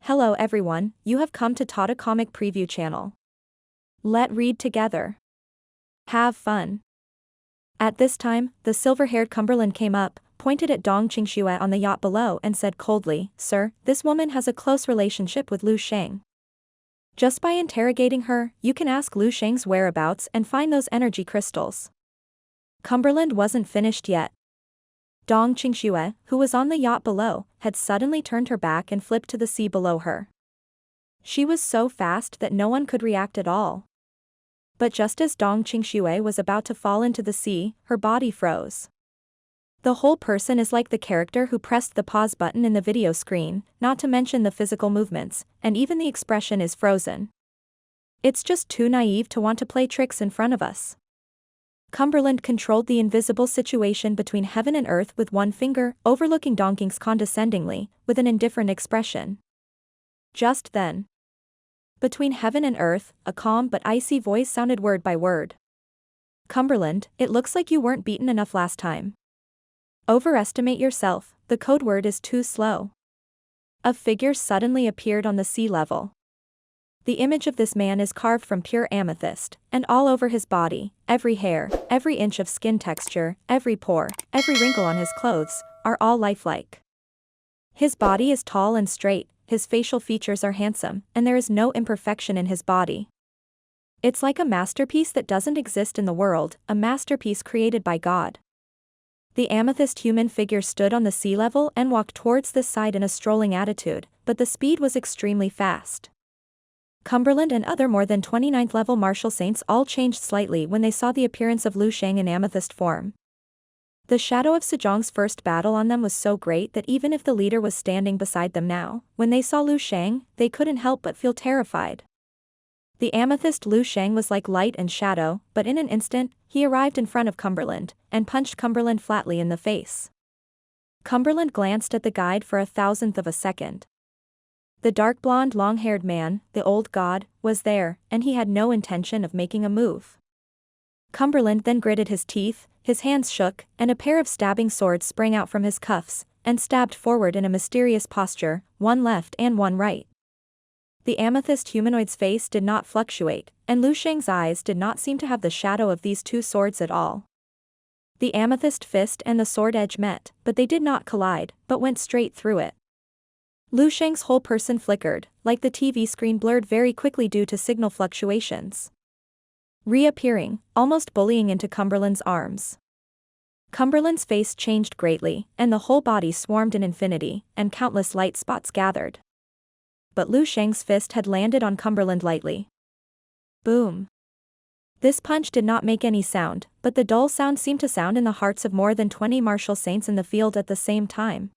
Hello everyone, you have come to Tata Comic Preview channel. Let read together. Have fun. At this time, the silver-haired Cumberland came up, pointed at Dong Qingxue on the yacht below and said coldly, "Sir, this woman has a close relationship with Lu Sheng. Just by interrogating her, you can ask Lu Sheng's whereabouts and find those energy crystals." Cumberland wasn't finished yet. Dong Qingxue, who was on the yacht below, had suddenly turned her back and flipped to the sea below her. She was so fast that no one could react at all. But just as Dong Qingxue was about to fall into the sea, her body froze. The whole person is like the character who pressed the pause button in the video screen, not to mention the physical movements, and even the expression is frozen. It's just too naive to want to play tricks in front of us. Cumberland controlled the invisible situation between heaven and earth with one finger, overlooking Dong Qing's condescendingly, with an indifferent expression. Just then, between heaven and earth, a calm but icy voice sounded word by word. "Cumberland, it looks like you weren't beaten enough last time. Overestimate yourself, the code word is too slow." A figure suddenly appeared on the sea level. The image of this man is carved from pure amethyst, and all over his body, every hair, every inch of skin texture, every pore, every wrinkle on his clothes, are all lifelike. His body is tall and straight, his facial features are handsome, and there is no imperfection in his body. It's like a masterpiece that doesn't exist in the world, a masterpiece created by God. The amethyst human figure stood on the sea level and walked towards this side in a strolling attitude, but the speed was extremely fast. Cumberland and other more than 29th level martial saints all changed slightly when they saw the appearance of Lu Sheng in amethyst form. The shadow of Sejong's first battle on them was so great that even if the leader was standing beside them now, when they saw Lu Sheng, they couldn't help but feel terrified. The amethyst Lu Sheng was like light and shadow, but in an instant, he arrived in front of Cumberland, and punched Cumberland flatly in the face. Cumberland glanced at the guide for 1,000th of a second. The dark blonde long-haired man, the old god, was there, and he had no intention of making a move. Cumberland then gritted his teeth, his hands shook, and a pair of stabbing swords sprang out from his cuffs, and stabbed forward in a mysterious posture, one left and one right. The amethyst humanoid's face did not fluctuate, and Lu Sheng's eyes did not seem to have the shadow of these two swords at all. The amethyst fist and the sword edge met, but they did not collide, but went straight through it. Lu Sheng's whole person flickered, like the TV screen blurred very quickly due to signal fluctuations. Reappearing, almost bullying into Cumberland's arms. Cumberland's face changed greatly, and the whole body swarmed in infinity, and countless light spots gathered. But Lu Sheng's fist had landed on Cumberland lightly. Boom. This punch did not make any sound, but the dull sound seemed to sound in the hearts of more than 20 martial saints in the field at the same time.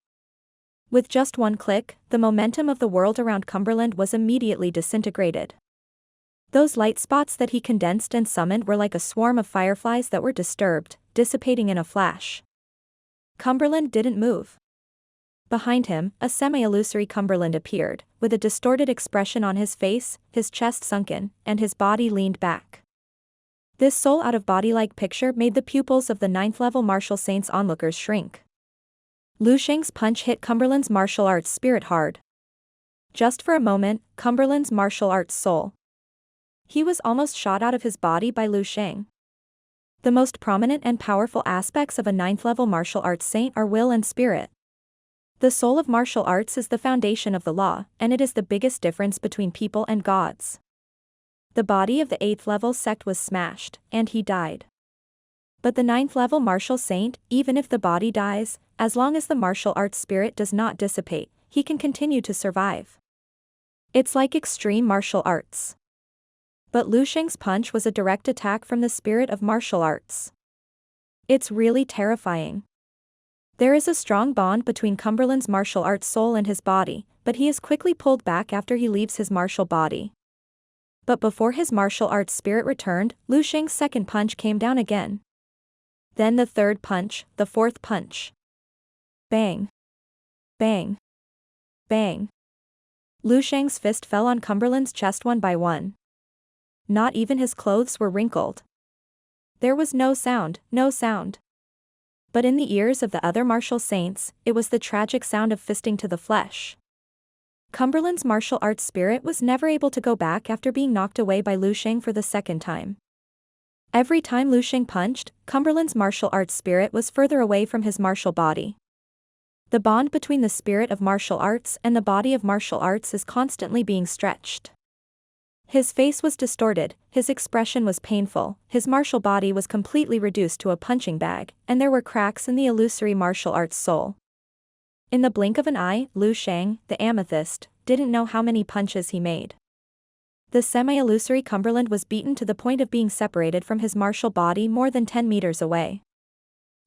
With just one click, the momentum of the world around Cumberland was immediately disintegrated. Those light spots that he condensed and summoned were like a swarm of fireflies that were disturbed, dissipating in a flash. Cumberland didn't move. Behind him, a semi-illusory Cumberland appeared, with a distorted expression on his face, his chest sunken, and his body leaned back. This soul-out-of-body-like picture made the pupils of the 9th-level martial saints onlookers shrink. Lu Sheng's punch hit Cumberland's martial arts spirit hard. Just for a moment, Cumberland's martial arts soul. He was almost shot out of his body by Lu Sheng. The most prominent and powerful aspects of a 9th-level martial arts saint are will and spirit. The soul of martial arts is the foundation of the law, and it is the biggest difference between people and gods. The body of the 8th-level sect was smashed, and he died. But the 9th-level martial saint, even if the body dies, as long as the martial arts spirit does not dissipate, he can continue to survive. It's like extreme martial arts. But Lu Sheng's punch was a direct attack from the spirit of martial arts. It's really terrifying. There is a strong bond between Cumberland's martial arts soul and his body, but he is quickly pulled back after he leaves his martial body. But before his martial arts spirit returned, Lu Sheng's second punch came down again. Then the third punch, the fourth punch. Bang. Bang. Bang. Lu Sheng's fist fell on Cumberland's chest one by one. Not even his clothes were wrinkled. There was no sound, no sound. But in the ears of the other martial saints, it was the tragic sound of fisting to the flesh. Cumberland's martial arts spirit was never able to go back after being knocked away by Lu Sheng for the second time. Every time Lu Sheng punched, Cumberland's martial arts spirit was further away from his martial body. The bond between the spirit of martial arts and the body of martial arts is constantly being stretched. His face was distorted, his expression was painful, his martial body was completely reduced to a punching bag, and there were cracks in the illusory martial arts soul. In the blink of an eye, Lu Sheng, the amethyst, didn't know how many punches he made. The semi-illusory Cumberland was beaten to the point of being separated from his martial body more than 10 meters away.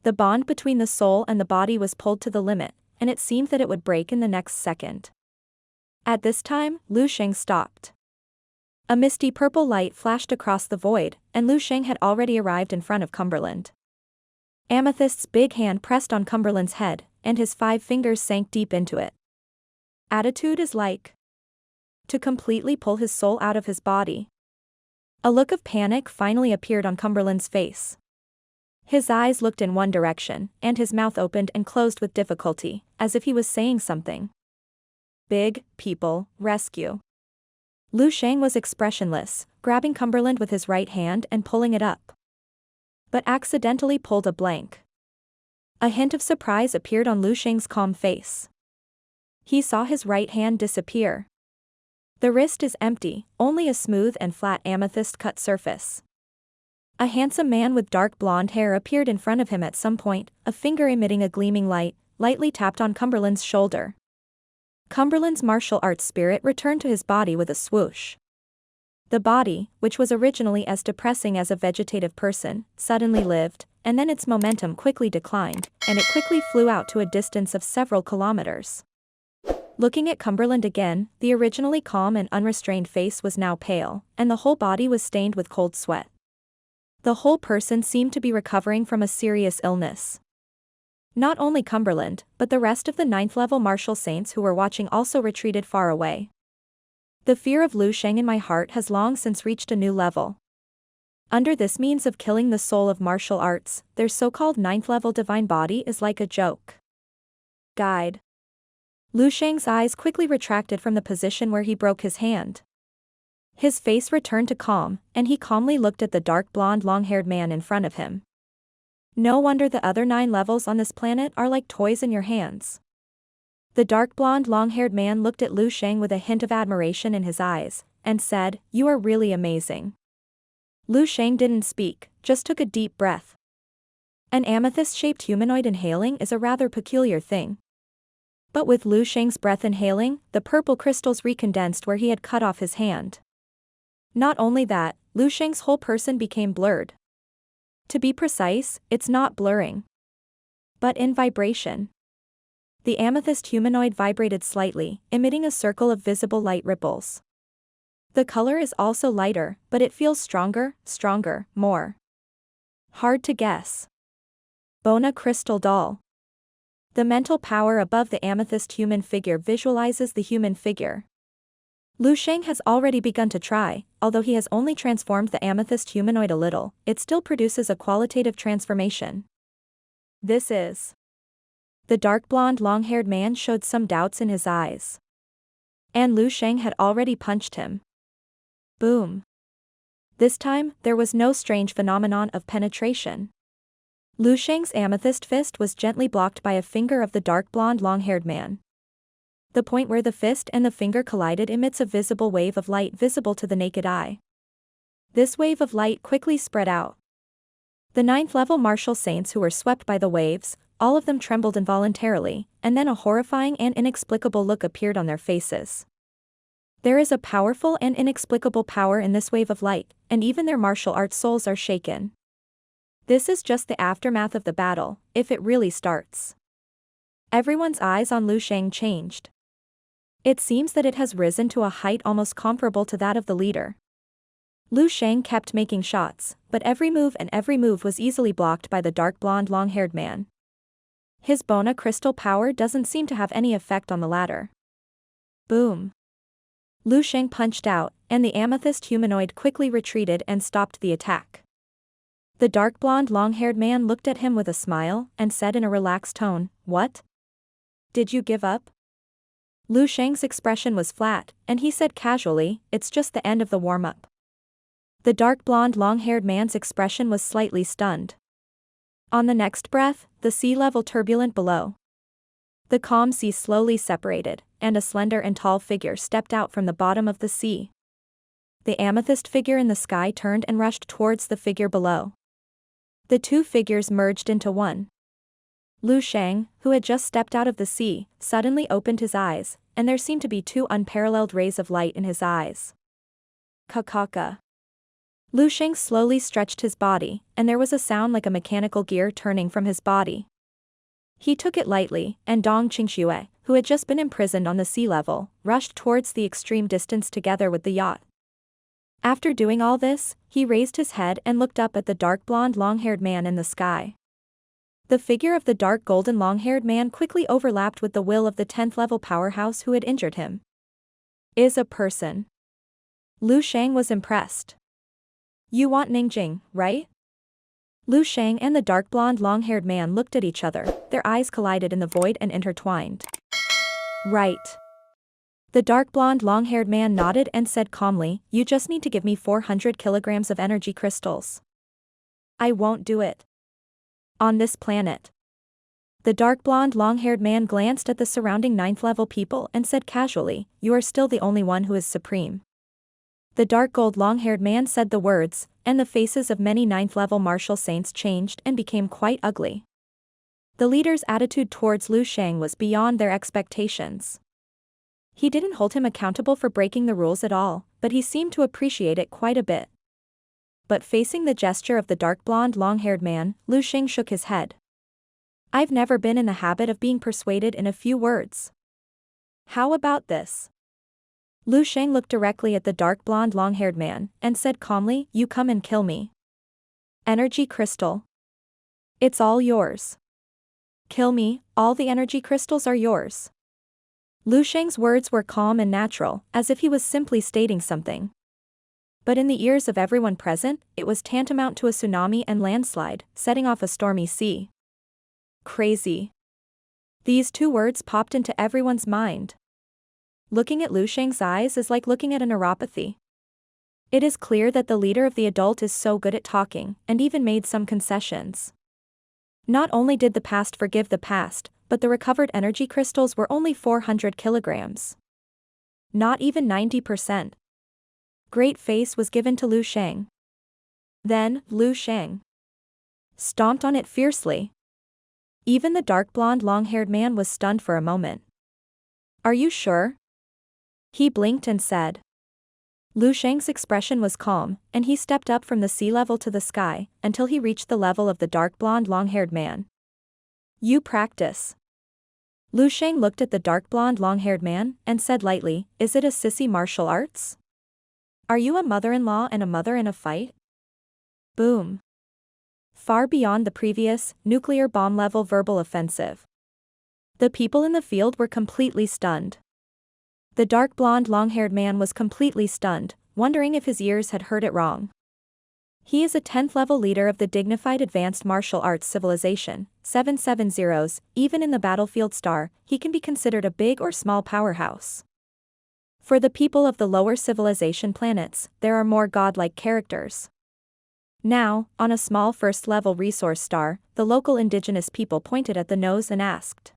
The bond between the soul and the body was pulled to the limit, and it seemed that it would break in the next second. At this time, Lu Sheng stopped. A misty purple light flashed across the void, and Lu Sheng had already arrived in front of Cumberland. Amethyst's big hand pressed on Cumberland's head, and his 5 fingers sank deep into it. Attitude is like to completely pull his soul out of his body. A look of panic finally appeared on Cumberland's face. His eyes looked in one direction, and his mouth opened and closed with difficulty, as if he was saying something. Big people, rescue. Lu Sheng was expressionless, grabbing Cumberland with his right hand and pulling it up. But accidentally pulled a blank. A hint of surprise appeared on Lu Sheng's calm face. He saw his right hand disappear. The wrist is empty, only a smooth and flat amethyst-cut surface. A handsome man with dark blonde hair appeared in front of him at some point, a finger emitting a gleaming light, lightly tapped on Cumberland's shoulder. Cumberland's martial arts spirit returned to his body with a swoosh. The body, which was originally as depressing as a vegetative person, suddenly lived, and then its momentum quickly declined, and it quickly flew out to a distance of several kilometers. Looking at Cumberland again, the originally calm and unrestrained face was now pale, and the whole body was stained with cold sweat. The whole person seemed to be recovering from a serious illness. Not only Cumberland, but the rest of the 9th-level martial saints who were watching also retreated far away. The fear of Lu Sheng in my heart has long since reached a new level. Under this means of killing the soul of martial arts, their so-called 9th-level divine body is like a joke. Guide. Lu Sheng's eyes quickly retracted from the position where he broke his hand. His face returned to calm, and he calmly looked at the dark blonde long-haired man in front of him. No wonder the other 9 levels on this planet are like toys in your hands. The dark blonde long-haired man looked at Lu Sheng with a hint of admiration in his eyes, and said, "You are really amazing." Lu Sheng didn't speak, just took a deep breath. An amethyst-shaped humanoid inhaling is a rather peculiar thing. But with Lu Sheng's breath inhaling, the purple crystals recondensed where he had cut off his hand. Not only that, Lu Sheng's whole person became blurred. To be precise, it's not blurring, but in vibration. The amethyst humanoid vibrated slightly, emitting a circle of visible light ripples. The color is also lighter, but it feels stronger, more hard to guess. Bona crystal doll. The mental power above the amethyst human figure visualizes the human figure. Lu Sheng has already begun to try, although he has only transformed the amethyst humanoid a little, it still produces a qualitative transformation. This is. The dark blonde long-haired man showed some doubts in his eyes. And Lu Sheng had already punched him. Boom. This time, there was no strange phenomenon of penetration. Lu Sheng's amethyst fist was gently blocked by a finger of the dark blonde long-haired man. The point where the fist and the finger collided emits a visible wave of light visible to the naked eye. This wave of light quickly spread out. The 9th-level martial saints who were swept by the waves, all of them trembled involuntarily, and then a horrifying and inexplicable look appeared on their faces. There is a powerful and inexplicable power in this wave of light, and even their martial arts souls are shaken. This is just the aftermath of the battle, if it really starts. Everyone's eyes on Lu Sheng changed. It seems that it has risen to a height almost comparable to that of the leader. Lu Sheng kept making shots, but every move was easily blocked by the dark blonde long-haired man. His Bona crystal power doesn't seem to have any effect on the latter. Boom. Lu Sheng punched out, and the amethyst humanoid quickly retreated and stopped the attack. The dark blonde long-haired man looked at him with a smile, and said in a relaxed tone, "What? Did you give up?" Lu Sheng's expression was flat, and he said casually, "It's just the end of the warm-up." The dark blonde long-haired man's expression was slightly stunned. On the next breath, the sea level turbulent below. The calm sea slowly separated, and a slender and tall figure stepped out from the bottom of the sea. The amethyst figure in the sky turned and rushed towards the figure below. The two figures merged into one. Lu Sheng, who had just stepped out of the sea, suddenly opened his eyes, and there seemed to be two unparalleled rays of light in his eyes. Kakaka. Lu Sheng slowly stretched his body, and there was a sound like a mechanical gear turning from his body. He took it lightly, and Dong Qingxue, who had just been imprisoned on the sea level, rushed towards the extreme distance together with the yacht. After doing all this, he raised his head and looked up at the dark blonde long-haired man in the sky. The figure of the dark golden long-haired man quickly overlapped with the will of the 10th level powerhouse who had injured him. Is a person. Lu Sheng was impressed. You want Ningjing, right? Lu Sheng and the dark blonde long-haired man looked at each other, their eyes collided in the void and intertwined. Right. The dark blonde long-haired man nodded and said calmly, "You just need to give me 400 kilograms of energy crystals." I won't do it. On this planet. The dark blonde long-haired man glanced at the surrounding 9th level people and said casually, "You are still the only one who is supreme." The dark gold long-haired man said the words, and the faces of many 9th level martial saints changed and became quite ugly. The leader's attitude towards Lu Sheng was beyond their expectations. He didn't hold him accountable for breaking the rules at all, but he seemed to appreciate it quite a bit. But facing the gesture of the dark blonde long-haired man, Lu Sheng shook his head. I've never been in the habit of being persuaded in a few words. How about this? Lu Sheng looked directly at the dark blonde long-haired man, and said calmly, "You come and kill me. Energy crystal. It's all yours. Kill me, all the energy crystals are yours." Lu Sheng's words were calm and natural, as if he was simply stating something. But in the ears of everyone present, it was tantamount to a tsunami and landslide, setting off a stormy sea. Crazy. These two words popped into everyone's mind. Looking at Lu Sheng's eyes is like looking at a neuropathy. It is clear that the leader of the adult is so good at talking, and even made some concessions. Not only did the past forgive the past, but the recovered energy crystals were only 400 kilograms. Not even 90%. Great face was given to Lu Sheng. Then, Lu Sheng stomped on it fiercely. Even the dark blonde long-haired man was stunned for a moment. Are you sure? He blinked and said. Lu Sheng's expression was calm, and he stepped up from the sea level to the sky, until he reached the level of the dark blonde long-haired man. You practice. Lu Sheng looked at the dark blonde long-haired man, and said lightly, "Is it a sissy martial arts? Are you a mother-in-law and a mother in a fight?" Boom. Far beyond the previous, nuclear bomb-level verbal offensive. The people in the field were completely stunned. The dark blonde long-haired man was completely stunned, wondering if his ears had heard it wrong. He is a 10th level leader of the dignified advanced martial arts civilization, 770s, even in the battlefield star, he can be considered a big or small powerhouse. For the people of the lower civilization planets, there are more godlike characters. Now, on a small first-level resource star, the local indigenous people pointed at the nose and asked.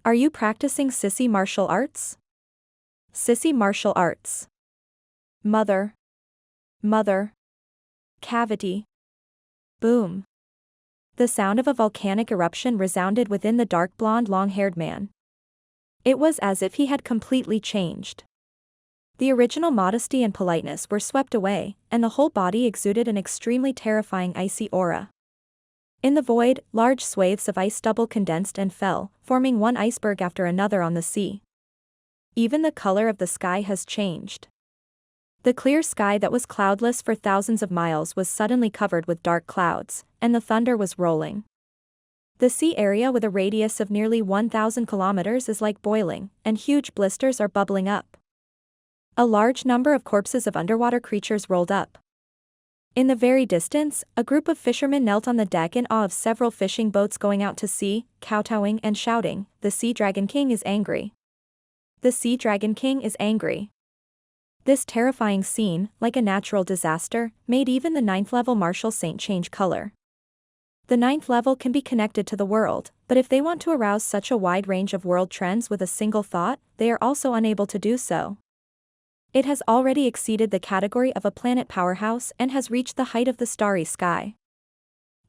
Are you practicing sissy martial arts? Sissy martial arts. Mother. Mother. Cavity. Boom. The sound of a volcanic eruption resounded within the dark blonde long-haired man. It was as if he had completely changed. The original modesty and politeness were swept away, and the whole body exuded an extremely terrifying icy aura. In the void, large swathes of ice double condensed and fell, forming one iceberg after another on the sea. Even the color of the sky has changed. The clear sky that was cloudless for thousands of miles was suddenly covered with dark clouds, and the thunder was rolling. The sea area with a radius of nearly 1,000 kilometers is like boiling, and huge blisters are bubbling up. A large number of corpses of underwater creatures rolled up. In the very distance, a group of fishermen knelt on the deck in awe of several fishing boats going out to sea, kowtowing and shouting, "The Sea Dragon King is angry." The Sea Dragon King is angry. This terrifying scene, like a natural disaster, made even the 9th level martial saint change color. The 9th level can be connected to the world, but if they want to arouse such a wide range of world trends with a single thought, they are also unable to do so. It has already exceeded the category of a planet powerhouse and has reached the height of the starry sky.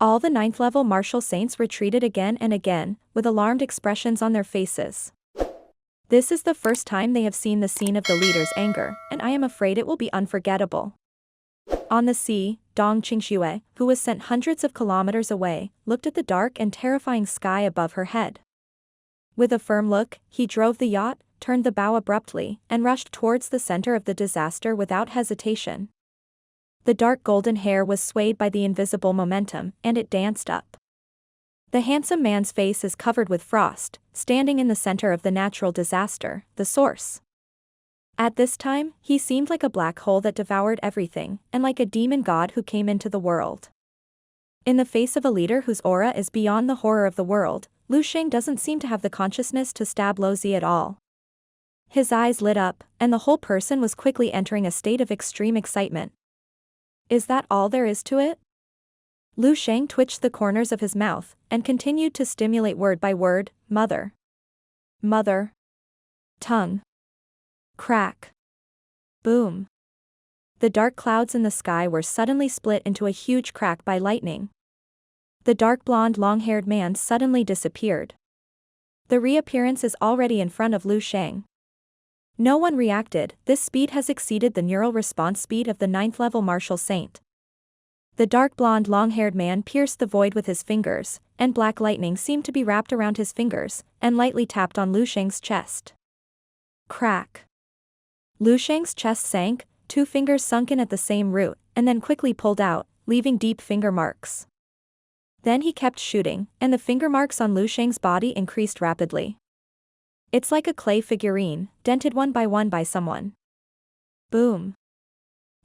All the 9th level martial saints retreated again and again, with alarmed expressions on their faces. This is the first time they have seen the scene of the leader's anger, and I am afraid it will be unforgettable. On the sea, Dong Qingxue, who was sent hundreds of kilometers away, looked at the dark and terrifying sky above her head. With a firm look, he drove the yacht, turned the bow abruptly, and rushed towards the center of the disaster without hesitation. The dark golden hair was swayed by the invisible momentum, and it danced up. The handsome man's face is covered with frost, standing in the center of the natural disaster, the source. At this time, he seemed like a black hole that devoured everything, and like a demon god who came into the world. In the face of a leader whose aura is beyond the horror of the world, Sheng doesn't seem to have the consciousness to stab Zi at all. His eyes lit up, and the whole person was quickly entering a state of extreme excitement. Is that all there is to it? Sheng twitched the corners of his mouth, and continued to stimulate word by word, mother. Mother. Tongue. Crack. Boom. The dark clouds in the sky were suddenly split into a huge crack by lightning. The dark blonde long-haired man suddenly disappeared. The reappearance is already in front of Sheng. No one reacted. This speed has exceeded the neural response speed of the 9th level martial saint. The dark blonde long-haired man pierced the void with his fingers, and black lightning seemed to be wrapped around his fingers, and lightly tapped on Sheng's chest. Crack. Sheng's chest sank, 2 fingers sunk in at the same root, and then quickly pulled out, leaving deep finger marks. Then he kept shooting, and the finger marks on Sheng's body increased rapidly. It's like a clay figurine, dented one by someone. Boom.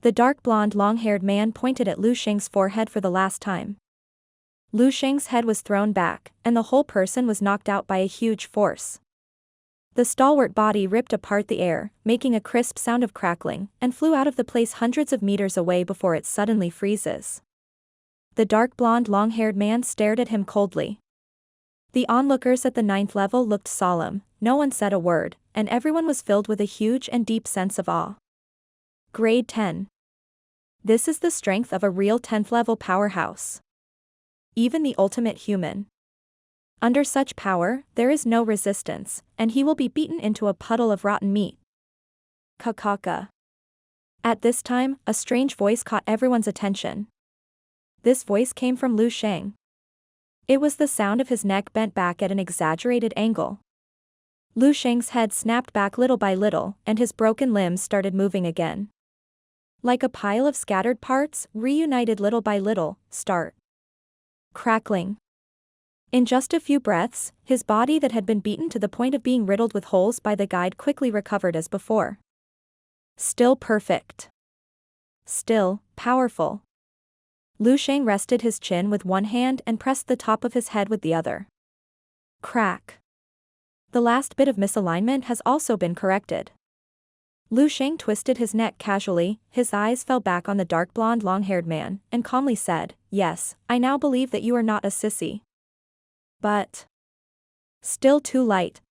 The dark blonde long-haired man pointed at Sheng's forehead for the last time. Sheng's head was thrown back, and the whole person was knocked out by a huge force. The stalwart body ripped apart the air, making a crisp sound of crackling, and flew out of the place hundreds of meters away before it suddenly freezes. The dark blonde long-haired man stared at him coldly. The onlookers at the 9th level looked solemn, no one said a word, and everyone was filled with a huge and deep sense of awe. Grade 10. This is the strength of a real 10th level powerhouse. Even the ultimate human. Under such power, there is no resistance, and he will be beaten into a puddle of rotten meat. Kakaka. At this time, a strange voice caught everyone's attention. This voice came from Sheng. It was the sound of his neck bent back at an exaggerated angle. Sheng's head snapped back little by little, and his broken limbs started moving again. Like a pile of scattered parts, reunited little by little, start. Crackling. In just a few breaths, his body that had been beaten to the point of being riddled with holes by the guide quickly recovered as before. Still perfect. Still, powerful. Sheng rested his chin with one hand and pressed the top of his head with the other. Crack. The last bit of misalignment has also been corrected. Sheng twisted his neck casually, his eyes fell back on the dark blonde long-haired man, and calmly said, "Yes, I now believe that you are not a sissy." But still too light,